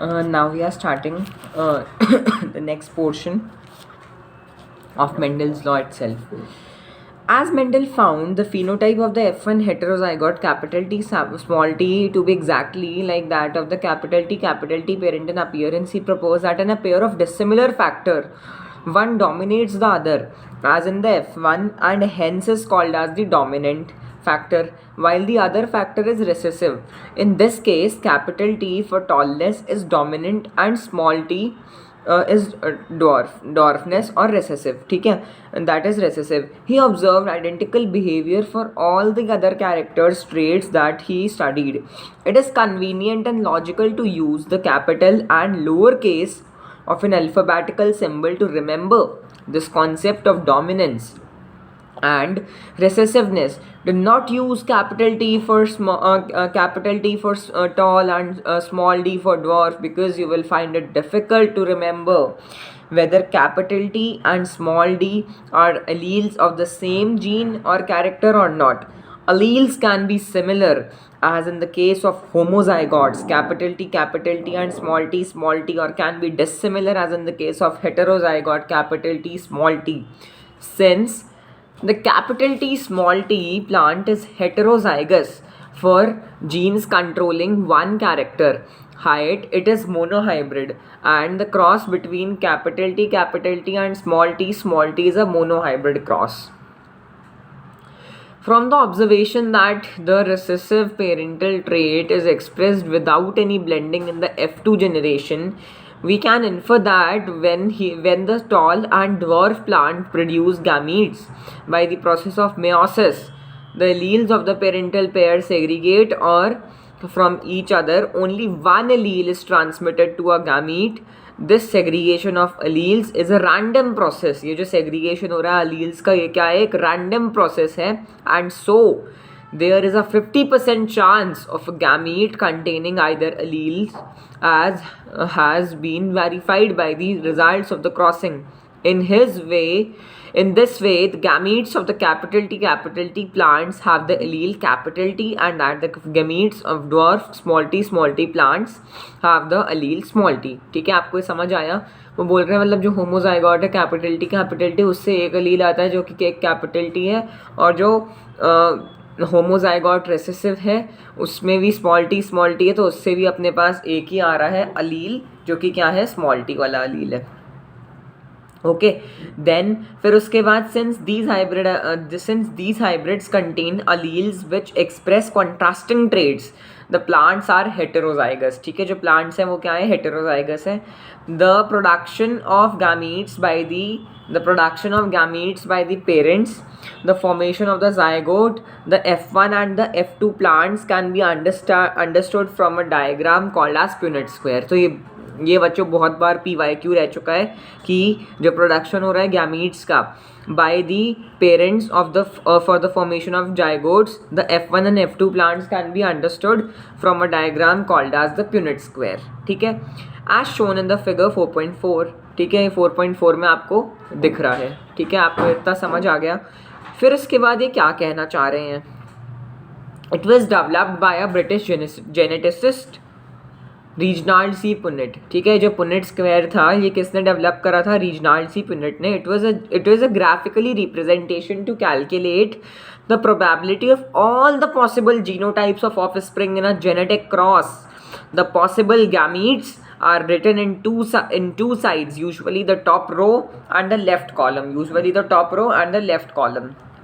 Now we are starting the next portion of Mendel's law itself. As Mendel found the phenotype of the F1 heterozygote capital T small t to be exactly like that of the capital T parent in appearance, he proposed that in a pair of dissimilar factor, one dominates the other, as in the F1, and hence is called as the dominant factor, while the other factor is recessive. In this case, capital T for tallness is dominant and small t is dwarfness or recessive. ठीक है, and that is recessive. He observed identical behavior for all the other characters traits that he studied. It is convenient and logical to use the capital and lowercase of an alphabetical symbol to remember this concept of dominance and recessiveness. Do not use capital T for tall and small d for dwarf, because you will find it difficult to remember whether capital T and small d are alleles of the same gene or character or not. Alleles can be similar, as in the case of homozygotes, capital T and small t, or can be dissimilar, as in the case of heterozygote, capital T small t. Since the capital T small t plant is heterozygous for genes controlling one character, height, it is monohybrid, and the cross between capital T and small t is a monohybrid cross. From the observation that the recessive parental trait is expressed without any blending in the F2 generation, we can infer that when the tall and dwarf plant produce gametes by the process of meiosis, the alleles of the parental pair segregate or from each other. Only one allele is transmitted to a gamete. This segregation of alleles is a random process. ये जो segregation हो रहा है alleles का, ये क्या है? एक random process है. And so there is a 50% chance of a gamete containing either alleles, as has been verified by the results of the crossing. In this way, the gametes of the capital T plants have the allele capital T, and that the gametes of dwarf small t plants have the allele small t. ठीक है, आपको ये समझ आया? वो बोल रहे हैं मतलब जो होमोजाइगोट है कैपिटल टी उससे एक allele आता है जो कि एक कैपिटल टी है, और जो होमोजाइगोट रेसेसिव है उसमें भी स्मॉल टी है, तो उससे भी अपने पास एक ही आ रहा है अलील, जो कि क्या है? स्मॉल टी वाला अलील है. ओके, देन फिर उसके बाद since these hybrids contain alleles which express contrasting traits, the plants are heterozygous. ठीक है, जो प्लांट्स हैं वो क्या है? हेटेरोजाइगस है. The production of gametes by the parents, the formation of the zygote, the F1 and the F2 plants can be understood from a diagram called as Punnett square. तो ये बच्चों बहुत बार PYQ रह चुका है कि जो प्रोडक्शन हो रहा है गैमीट्स का by the parents of the for the formation of zygotes, the F1 and F2 plants can be understood from a diagram called as the Punnett square. ठीक है, as shown in the figure 4.4. ठीक है, 4.4 में आपको दिख रहा है. ठीक है, आपको इतना समझ आ गया. फिर उसके बाद ये क्या कहना चाह रहे हैं? It was developed by a British geneticist Reginald C Punnett. ठीक है, जो पुन्नेट स्क्वायर था ये किसने डेवलप करा था? रीजनाल्ड सी पुन्नेट ने. It was a graphically representation to calculate the probability of all the possible genotypes of offspring in a genetic cross. The possible gametes are written in two sides, usually the top row and the left column.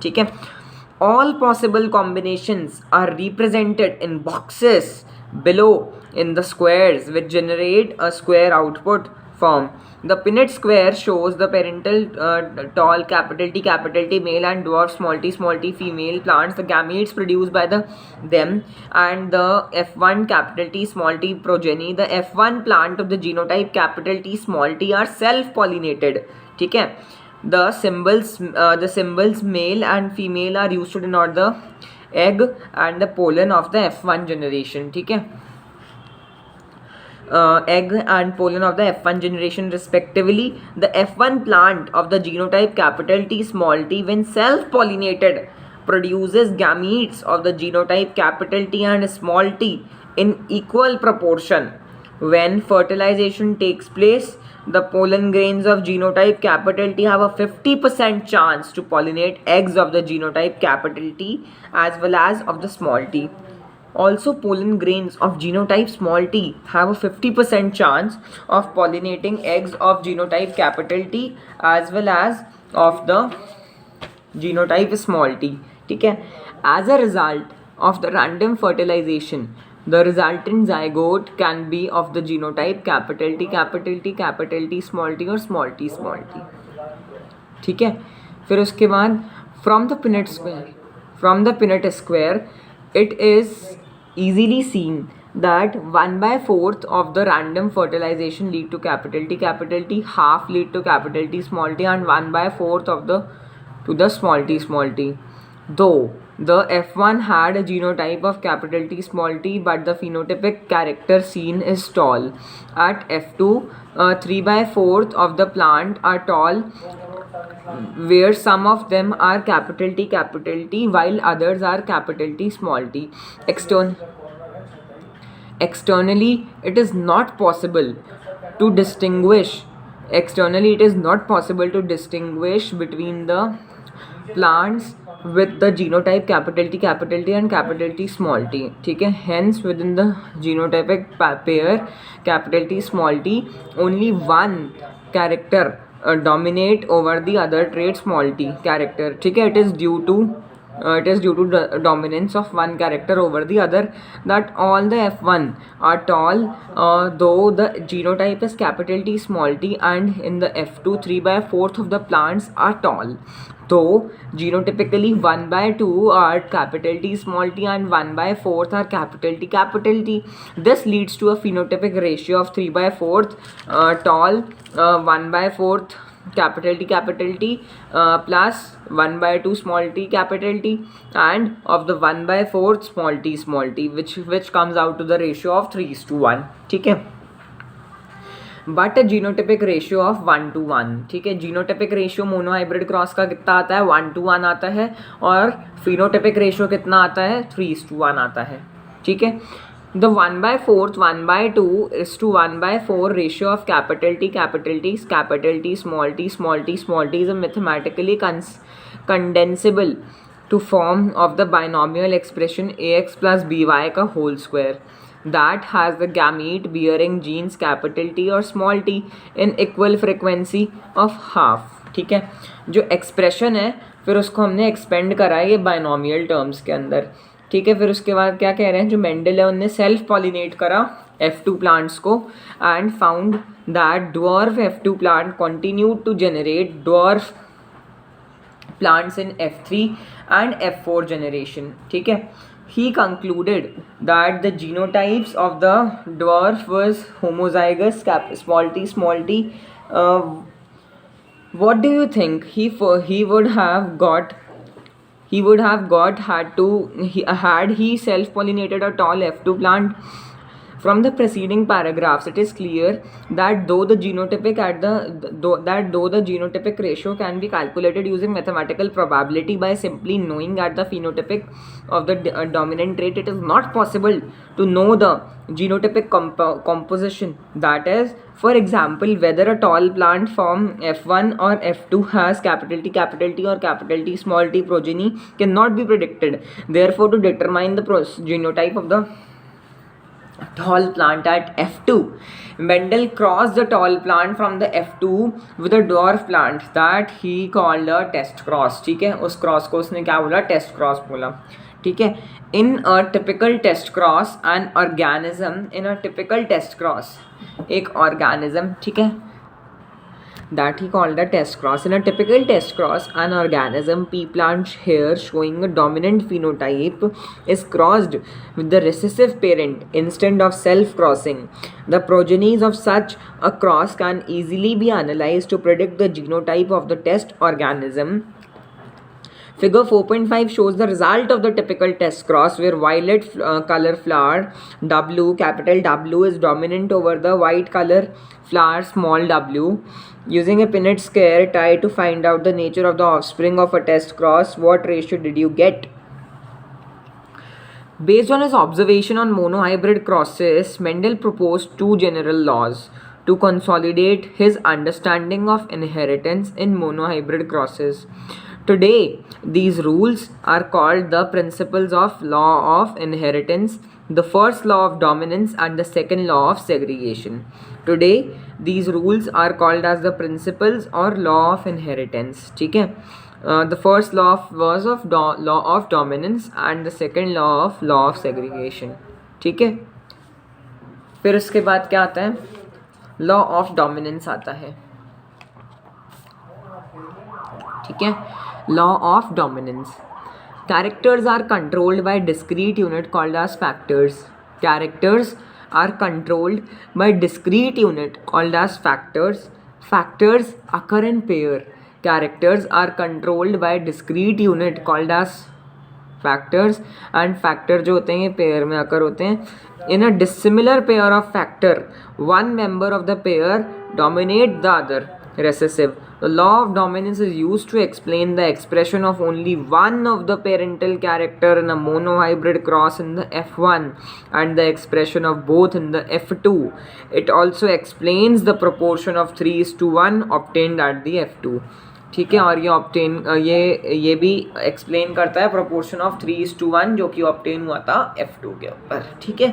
ठीक है, all possible combinations are represented in boxes below in the squares which generate a square output form. The Punnett square shows the parental tall capital T male and dwarf small t female plants, the gametes produced by them, and the F1 capital T small t progeny. The F1 plant of the genotype capital T small t are self-pollinated. ठीक है, the symbols male and female are used to denote the egg and the pollen of the F1 generation. ठीक है, egg and pollen of the F1 generation respectively. The F1 plant of the genotype capital T small t, when self-pollinated, produces gametes of the genotype capital T and small t in equal proportion. When fertilization takes place, the pollen grains of genotype capital T have a 50% chance to pollinate eggs of the genotype capital T as well as of the small t. Also, pollen grains of genotype small t have a 50% chance of pollinating eggs of genotype capital T as well as of the genotype small t. ठीक है. As a result of the random fertilization, the resultant zygote can be of the genotype capital T capital T capital T small t और small t small t. ठीक है. फिर उसके बाद from the Punnett square it is easily seen that 1/4 of the random fertilization lead to capital T, half lead to capital T small t, and 1/4 of the to the small t. Though the F1 had a genotype of capital T small t, but the phenotypic character seen is tall. At F2, 3/4 of the plant are tall, where some of them are capital T, while others are capital T small t. Externally, it is not possible to distinguish between the plants with the genotype capital T and capital T small t. ठीक है. Hence, within the genotypic pair capital T small t, only one character dominate over the other trait small t character. ठीक है. It is due to the dominance of one character over the other that all the F1 are tall, though the genotype is capital T small t, and in the F2 3/4 of the plants are tall, though genotypically 1/2 are capital T small t and 1/4 are capital T. This leads to a phenotypic ratio of 3/4 tall, 1/4 capital T plus 1/2 small t capital T, and of the 1/4 small t, which comes out to the ratio of 3:1. ठीक है. But genotypic ratio of 1:1. ठीक है. Genotypic ratio monohybrid cross का कितना आता है? 1:1 आता है, और फिनोटिपिक रेशियो कितना आता है? 3:1 आता है. ठीक है. The 1/4, 1/2 is to 1/4 ratio of capital T, small t is a mathematically condensable to form of the binomial expression ax plus by का whole square that has the gamete bearing genes capital T और small t in equal frequency of half. ठीक है. जो expression है फिर उसको हमने expand करा है ये बाइनोमियल टर्म्स के अंदर. ठीक है. फिर उसके बाद क्या कह रहे हैं, जो मेंडल है उनने सेल्फ पॉलिनेट करा F2 प्लांट्स को and found that dwarf F2 plant continued to generate dwarf plants in F3 and F4 generation. ठीक है. He concluded that the genotypes of the dwarf was homozygous small t. What do you think he would have got had he self-pollinated a tall F2 plant? From the preceding paragraphs, it is clear that though the genotypic ratio can be calculated using mathematical probability by simply knowing at the phenotypic of the dominant trait, it is not possible to know the genotypic composition. That is, for example, whether a tall plant from F1 or F2 has capital T or capital T small t progeny cannot be predicted. Therefore, to determine the genotype of the tall plant at F2, Mendel crossed the tall plant from the F2 with a dwarf plant that he called a test cross. ठीक है. उस cross को उसने क्या बोला? Test cross बोला. ठीक है. In a typical test cross, an organism in a typical test cross, एक organism, ठीक है, that he called a test cross. In a typical test cross, an organism, pea plant here showing a dominant phenotype, is crossed with the recessive parent instead of self-crossing. The progenies of such a cross can easily be analyzed to predict the genotype of the test organism. Figure 4.5 shows the result of the typical test cross where violet color flower W, capital W, is dominant over the white color flower small w. Using a Punnett square, try to find out the nature of the offspring of a test cross. What ratio did you get? Based on his observation on monohybrid crosses, Mendel proposed two general laws to consolidate his understanding of inheritance in monohybrid crosses. Today, these rules are called the principles of law of inheritance, the first law of dominance and the second law of segregation. Today, these rules are called as the principles or law of inheritance. ठीक है? The first law was of law of dominance and the second law of segregation. ठीक है? फिर उसके बाद क्या आता है? लॉ ऑफ डोमिनेंस आता है. ठीक है? Law of dominance. Characters are controlled by discrete unit called as factors. Characters are controlled by discrete unit called as factors. Factors occur in pair. Characters are controlled by discrete unit called as factors, and factor जो होते हैं ये pair में occur होते हैं. In a dissimilar pair of factor, one member of the pair dominate the other. Recessive. The law of dominance is used to explain the expression of only one of the parental character in a monohybrid cross in the F1 and the expression of both in the F2. It also explains the proportion of 3:1 obtained at the F2. ठीक है, और ये भी explain करता है proportion of 3:1 जो कि obtain हुआ था F2 के ऊपर. ठीक है.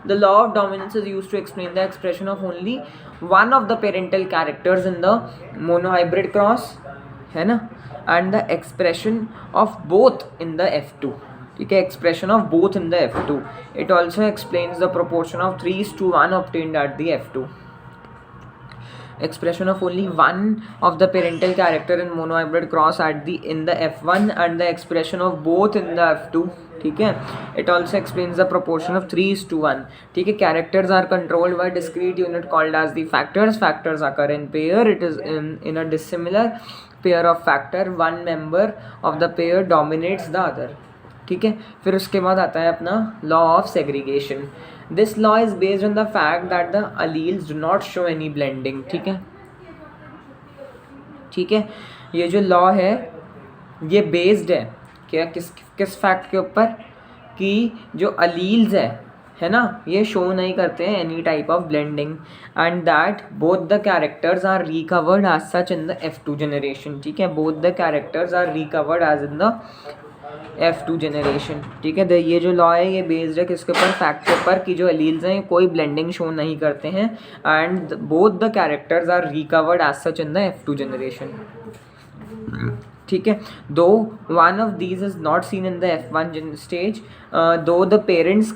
The law of dominance is used to explain the expression of only one of the parental characters in the monohybrid cross, है ना, and the expression of both in the F2. ठीक है, expression of both in the F2. It also explains the proportion of 3:1 obtained at the F2. Expression of only one of the parental character in monohybrid cross in the F1 and the expression of both in the F2. ठीक है. It also explains the proportion of 3:1. ठीक है. Characters are controlled by discrete unit called as the factors. Factors occur in pair. It is in a dissimilar pair of factor. One member of the pair dominates the other. ठीक है. फिर उसके बाद आता है अपना law of segregation. This law is based on the fact that the alleles do not show any blending. ठीक है. ठीक है. ये जो लॉ है ये बेस्ड है क्या किस फैक्ट के ऊपर कि जो अलील्स है ना, ये शो नहीं करते हैं any type of blending, and that both the characters are recovered as such in the F2 generation. ठीक है. Both the characters are recovered as in the F2 generation. ठीक है. ये जो लॉ है ये बेस्ड है किसके ऊपर, फैक्ट के ऊपर कि जो एलील्स हैं कोई ब्लेंडिंग शो नहीं करते हैं and both the characters are recovered as such in the F2 generation. ठीक है. Though one of these is not seen in the F1 stage, though the parents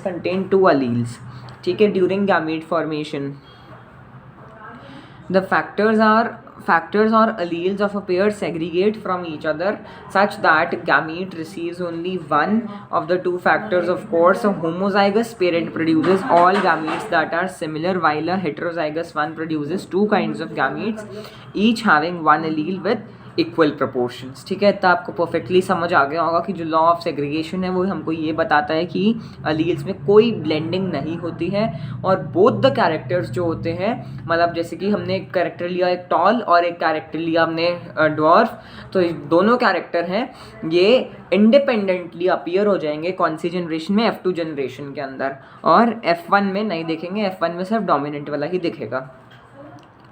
contain two alleles. ठीक है. During gamete formation the factors or alleles of a pair segregate from each other such that gamete receives only one of the two factors. Of course, a homozygous parent produces all gametes that are similar, while a heterozygous one produces two kinds of gametes, each having one allele with equal proportions. ठीक है. तो आपको perfectly समझ आ गया होगा कि जो law of segregation है वो हमको ये बताता है कि अलील्स में कोई ब्लेंडिंग नहीं होती है और बोथ द कैरेक्टर्स जो होते हैं, मतलब जैसे कि हमने एक कैरेक्टर लिया एक टॉल और एक कैरेक्टर लिया हमने ड्वार्फ, तो दोनों कैरेक्टर हैं ये इंडिपेंडेंटली अपीयर हो जाएंगे कौन सी जनरेशन में, F2 जनरेशन के अंदर, और F1 में नहीं दिखेंगे. F1 में सिर्फ डोमिनेंट वाला ही दिखेगा.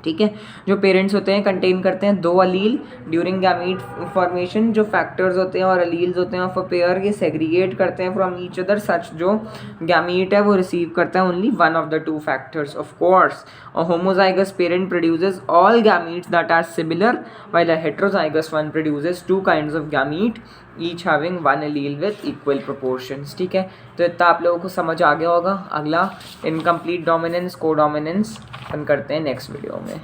ठीक है. जो पेरेंट्स होते हैं कंटेन करते हैं दो अलील ड्यूरिंग गैमीट फॉर्मेशन. जो फैक्टर्स होते हैं और अलील्स होते हैं ऑफ अ पेयर ये सेग्रीगेट करते हैं फ्रॉम ईच अदर सच जो गैमीट है वो रिसीव करता है only one of the two factors. Of course a homozygous parent produces all gametes that are similar while a heterozygous one produces two kinds of gamete each having one allele with equal proportions. ठीक है. तो इतना आप लोगों को समझ आ गया होगा. अगला इनकम्प्लीट डोमिनेंस को डोमिनेंस अपन करते हैं नेक्स्ट वीडियो में.